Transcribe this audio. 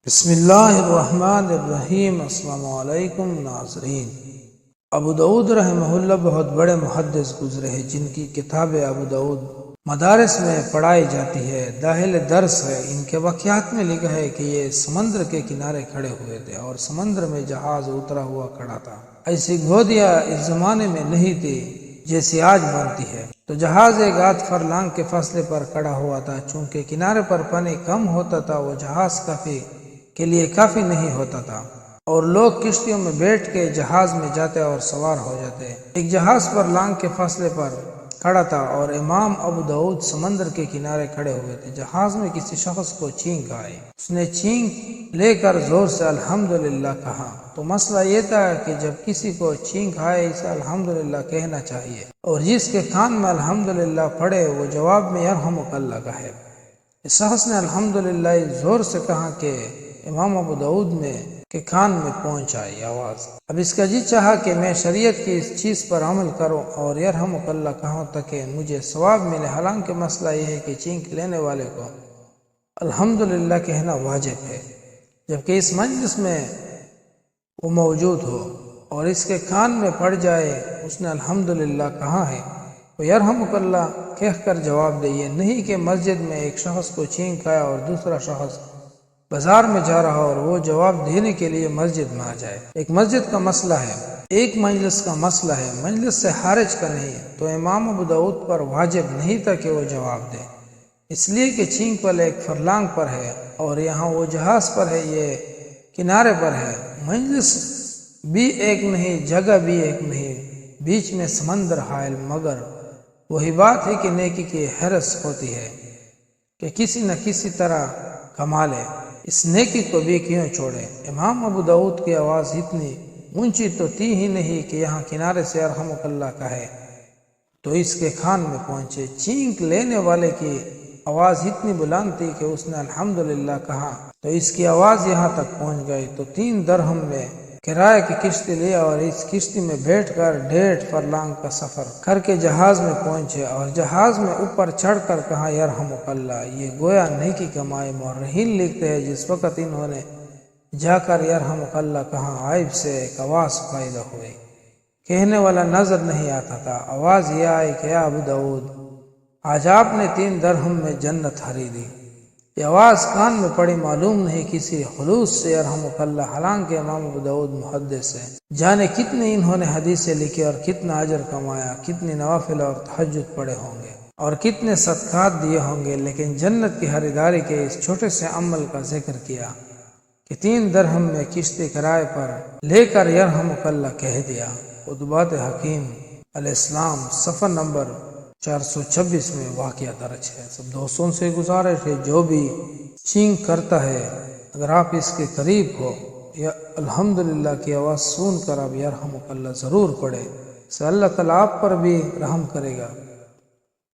بسم اللہ الرحمن الرحیم۔ السلام علیکم ناظرین۔ ابو داؤد رحمہ اللہ بہت بڑے محدث گزرے ہیں جن کی کتاب ابو داؤد مدارس میں پڑھائی جاتی ہے، داخل درس ہے۔ ان کے واقعات میں لکھا ہے کہ یہ سمندر کے کنارے کھڑے ہوئے تھے اور سمندر میں جہاز اترا ہوا کھڑا تھا۔ ایسی گودیاں اس زمانے میں نہیں تھی جیسی آج بنتی ہے، تو جہاز ایک آدھ فرلانگ کے فاصلے پر کھڑا ہوا تھا۔ چونکہ کنارے پر پانی کم ہوتا تھا، وہ جہاز کے لیے کافی نہیں ہوتا تھا اور لوگ کشتیوں میں بیٹھ کے جہاز میں جاتے اور سوار ہو جاتے۔ ایک جہاز پر لانگ کے فاصلے پر کھڑا تھا اور امام ابو داؤد سمندر کے کنارے کھڑے ہوئے تھے۔ جہاز میں کسی شخص کو چھینک آئی، اس نے چھینک لے کر زور سے الحمدللہ کہا۔ تو مسئلہ یہ تھا کہ جب کسی کو چھینک آئے اسے الحمدللہ کہنا چاہیے، اور جس کے کان میں الحمدللہ پڑے وہ جواب میں یرحمک اللہ کہے۔ اس شخص نے الحمدللہ زور سے کہا کہ امام ابو داؤد کے کان میں پہنچ آئی آواز۔ اب اس کا جی چاہا کہ میں شریعت کی اس چیز پر عمل کروں اور یرحمک اللہ کہوں تاکہ مجھے ثواب ملے۔ حالانکہ مسئلہ یہ ہے کہ چھینک لینے والے کو الحمدللہ کہنا واجب ہے، جبکہ اس مجلس میں وہ موجود ہو اور اس کے کان میں پڑ جائے اس نے الحمدللہ کہا ہے، وہ یرحمک اللہ کہہ کر جواب دے۔ یہ نہیں کہ مسجد میں ایک شخص کو چھینک آیا اور دوسرا شخص بازار میں جا رہا اور وہ جواب دینے کے لیے مسجد میں آ جائے۔ ایک مسجد کا مسئلہ ہے، ایک مجلس کا مسئلہ ہے، مجلس سے خارج کا نہیں ہے، تو امام ابو داؤد پر واجب نہیں تھا کہ وہ جواب دے، اس لیے کہ چھینک والے ایک فرلانگ پر ہے اور یہاں وہ جہاز پر ہے، یہ کنارے پر ہے۔ مجلس بھی ایک نہیں، جگہ بھی ایک نہیں، بیچ میں سمندر حائل، مگر وہی بات ہے کہ نیکی کی حرص ہوتی ہے کہ کسی نہ کسی طرح کما لے، اس نیکی کو بھی کیوں چھوڑے۔ امام ابو داؤد کی آواز اتنی اونچی تو تھی ہی نہیں کہ یہاں کنارے سے یرحمک اللہ کہے تو اس کے کان میں پہنچے۔ چھینک لینے والے کی آواز اتنی بلند تھی کہ اس نے الحمدللہ کہا تو اس کی آواز یہاں تک پہنچ گئی، تو 3 درہم میں کرایہ کی کشتی لیا اور اس کشتی میں بیٹھ کر 1.5 فرلانگ کا سفر کر کے جہاز میں پہنچے اور جہاز میں اوپر چڑھ کر کہا یرحمک اللہ۔ یہ گویا نیکی کمائے۔ مورخین لکھتے ہیں جس وقت انہوں نے جا کر یرحمک اللہ کہا، عائب سے ایک آواز پیدا ہوئی، کہنے والا نظر نہیں آتا تھا۔ آواز یہ آئی کہ یا ابو داؤد، آج آپ نے 3 درہم میں جنت خریدی۔ یہ آواز کان میں پڑی، معلوم نہیں کسی خلوص سے یرحمک اللہ۔ حالانکہ امام ابو داؤد محدث ہے، جانے کتنے انہوں نے حدیثیں لکھی اور کتنا اجر کمایا، کتنی نوافل اور تہجد پڑھے ہوں گے اور کتنے صدقات دیے ہوں گے، لیکن جنت کی خریداری کے اس چھوٹے سے عمل کا ذکر کیا کہ 3 درہم میں کشتی کرائے پر لے کر یرحمک اللہ کہہ دیا۔ خطبات حکیم علیہ السلام صفحہ نمبر 426 میں واقعہ درج ہے۔ سب دوستوں سے گزارش ہے جو بھی چھینک کرتا ہے اگر آپ اس کے قریب ہو یا الحمدللہ کی آواز سن کر آپ یرحمک اللہ ضرور پڑھے، اس سے اللہ تعالیٰ آپ پر بھی رحم کرے گا۔